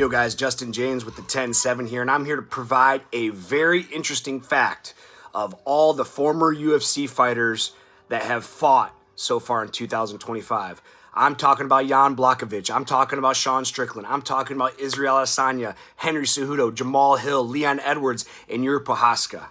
Yo guys, Justin James with the 10-7 here, and I'm here to provide a very interesting fact of all the former UFC fighters that have fought so far in 2025. I'm talking about Jan Blachowicz. I'm talking about Sean Strickland. I'm talking about Israel Adesanya, Henry Cejudo, Jamal Hill, Leon Edwards, and Yuri Prochazka.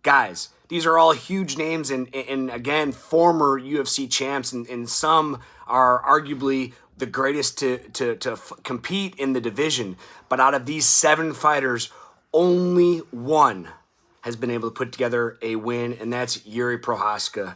Guys, these are all huge names and again, former UFC champs, and some are arguably the greatest to compete in the division. But out of these 7 fighters, only one has been able to put together a win, and that's Yuri Prochazka.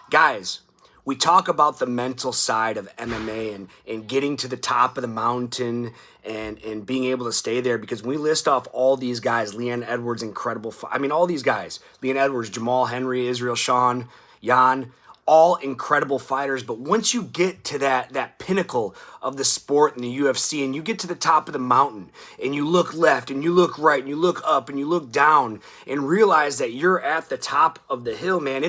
Guys, we talk about the mental side of MMA and getting to the top of the mountain and being able to stay there, because when we list off all these guys, Leon Edwards, incredible. All these guys, Leon Edwards, Jamal, Henry, Israel, Sean, Jan, all incredible fighters. But once you get to that pinnacle of the sport in the UFC and you get to the top of the mountain and you look left and you look right and you look up and you look down and realize that you're at the top of the hill, man,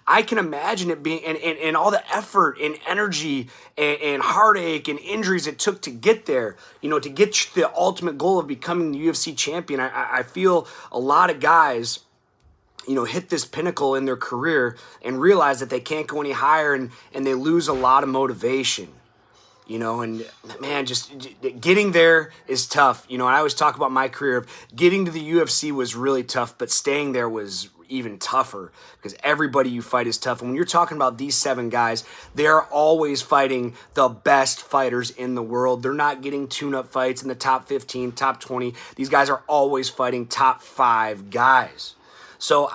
I can imagine it being, and all the effort and energy and heartache and injuries it took to get there, to get the ultimate goal of becoming the UFC champion. I feel a lot of guys, hit this pinnacle in their career and realize that they can't go any higher, and they lose a lot of motivation, and man, just getting there is tough. I always talk about my career. Getting to the UFC was really tough, but staying there was even tougher, because everybody you fight is tough. And when you're talking about these 7 guys, they're always fighting the best fighters in the world. They're not getting tune-up fights in the top 15, top 20. These guys are always fighting top 5 guys. So,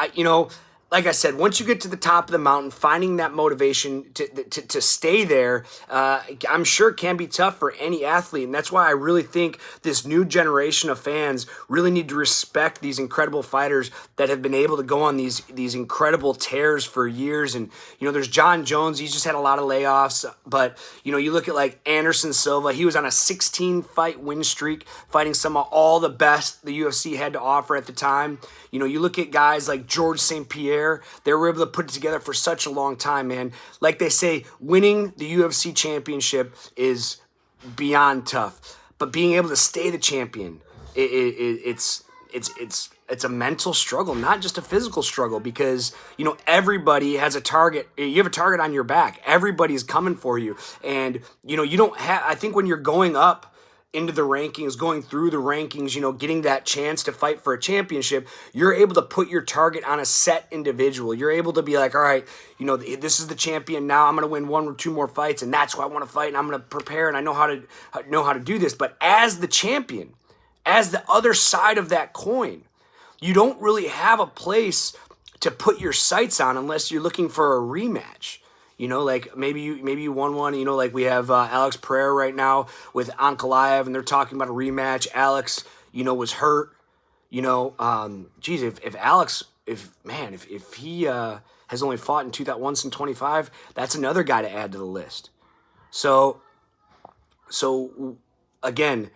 like I said, once you get to the top of the mountain, finding that motivation to stay there, I'm sure can be tough for any athlete. And that's why I really think this new generation of fans really need to respect these incredible fighters that have been able to go on these incredible tears for years. And, there's John Jones. He's just had a lot of layoffs. But, you look at like Anderson Silva. He was on a 16-fight win streak, fighting some of all the best the UFC had to offer at the time. You look at guys like George St. Pierre. They were able to put it together for such a long time, man. Like they say, winning the UFC championship is beyond tough, but being able to stay the champion, it's a mental struggle, not just a physical struggle, because everybody has a target. You have a target on your back. Everybody's coming for you, and you don't have. I think when you're going up into the rankings, going through the rankings, getting that chance to fight for a championship, you're able to put your target on a set individual. You're able to be like, all right, this is the champion now. I'm going to win 1 or 2 more fights, and that's who I want to fight, and I'm going to prepare, and I know how to do this. But as the champion, as the other side of that coin, you don't really have a place to put your sights on unless you're looking for a rematch. Like maybe you won one. Like we have Alex Pereira right now with Ankalaev, and they're talking about a rematch. Alex, was hurt. If Alex, if he has only fought once in 25, that's another guy to add to the list. So again,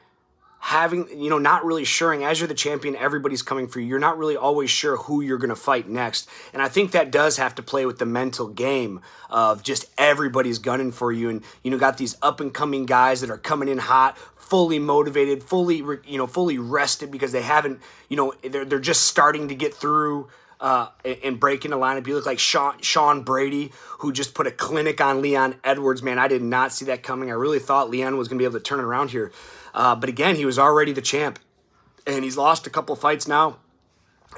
having, not really sure, as you're the champion, everybody's coming for you. You're not really always sure who you're going to fight next. And I think that does have to play with the mental game of just everybody's gunning for you. And, got these up and coming guys that are coming in hot, fully motivated, fully rested, because they haven't, they're just starting to get through and break into lineup. You look like Sean Brady, who just put a clinic on Leon Edwards. Man, I did not see that coming. I really thought Leon was going to be able to turn it around here. But again, he was already the champ, and he's lost a couple fights now.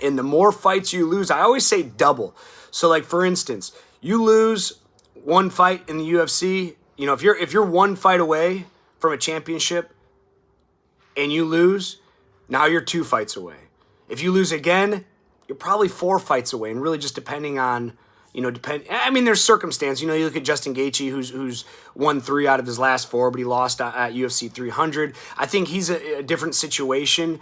And the more fights you lose, I always say double. So, like, for instance, you lose 1 fight in the UFC. If you're 1 fight away from a championship and you lose, now you're 2 fights away. If you lose again, you're probably 4 fights away, and really just depending on, there's circumstance. You look at Justin Gaethje, who's won 3 out of his last 4, but he lost at UFC 300. I think he's a different situation,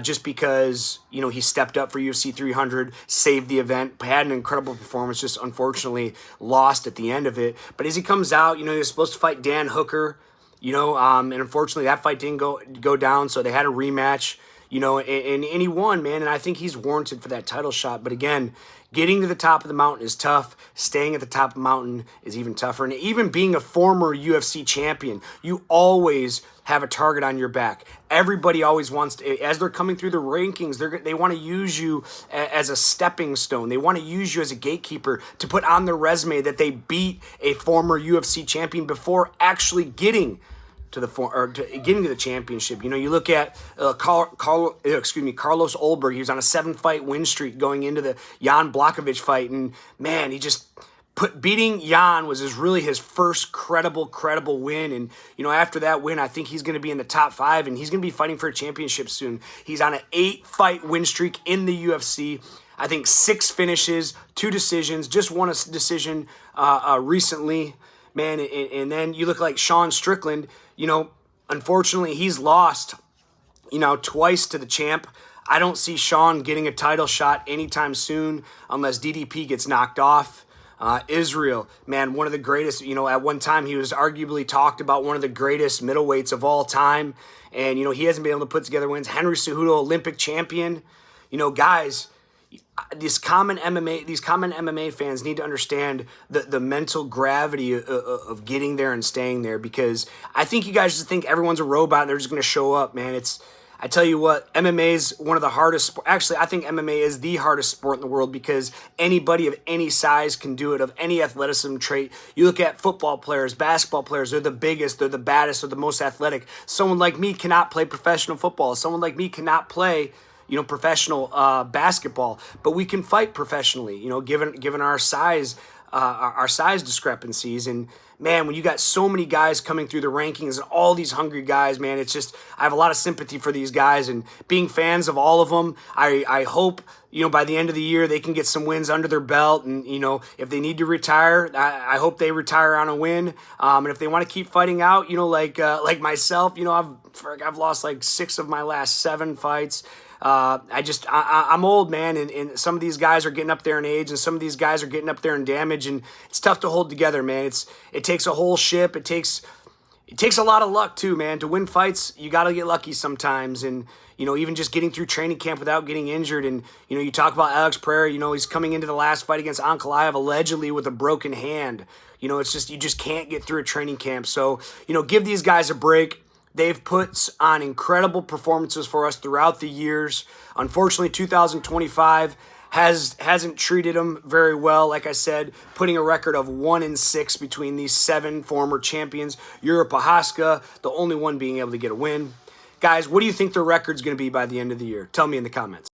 just because, he stepped up for UFC 300, saved the event, had an incredible performance, just unfortunately lost at the end of it. But as he comes out, he was supposed to fight Dan Hooker, and unfortunately that fight didn't go down, so they had a rematch. And he won, man, and I think he's warranted for that title shot. But again, getting to the top of the mountain is tough. Staying at the top of the mountain is even tougher. And even being a former UFC champion, you always have a target on your back. Everybody always wants to, as they're coming through the rankings, they want to use you as a stepping stone. They want to use you as a gatekeeper to put on their resume that they beat a former UFC champion before actually getting to getting to the championship. You look at Carlos Olberg. He was on a 7-fight win streak going into the Jan Blachowicz fight, and man, he just beating Jan was really his first credible win. And after that win, I think he's going to be in the top 5, and he's going to be fighting for a championship soon. He's on an 8-fight win streak in the UFC. I think 6 finishes, 2 decisions, just won a decision recently. Man, and then you look like Sean Strickland. Unfortunately, he's lost, twice to the champ. I don't see Sean getting a title shot anytime soon unless DDP gets knocked off. Israel, man, one of the greatest, at one time he was arguably talked about one of the greatest middleweights of all time. And, he hasn't been able to put together wins. Henry Cejudo, Olympic champion. Guys, these common MMA fans need to understand the mental gravity of getting there and staying there, because I think you guys just think everyone's a robot and they're just going to show up, man. I tell you what, MMA is one of the hardest. Actually, I think MMA is the hardest sport in the world, because anybody of any size can do it, of any athleticism trait. You look at football players, basketball players, they're the biggest, they're the baddest, they're the most athletic. Someone like me cannot play professional football. Someone like me cannot play professional basketball, but we can fight professionally, given our size discrepancies. And man, when you got so many guys coming through the rankings and all these hungry guys, man, it's just, I have a lot of sympathy for these guys, and being fans of all of them, I hope, by the end of the year, they can get some wins under their belt. And, if they need to retire, I hope they retire on a win. And if they want to keep fighting out, like myself, I've lost like 6 of my last 7 fights. I'm old, man, and some of these guys are getting up there in age, and some of these guys are getting up there in damage, and it's tough to hold together, man. It takes a whole ship. It takes a lot of luck too, man. To win fights, you got to get lucky sometimes, and even just getting through training camp without getting injured. And you talk about Alex Pereira. He's coming into the last fight against Ankalaev allegedly with a broken hand. It's just, you just can't get through a training camp. So give these guys a break. They've put on incredible performances for us throughout the years. Unfortunately, 2025 hasn't treated them very well. Like I said, putting a record of 1-6 between these 7 former champions. Yuri Prochazka, the only one being able to get a win. Guys, what do you think their record's going to be by the end of the year? Tell me in the comments.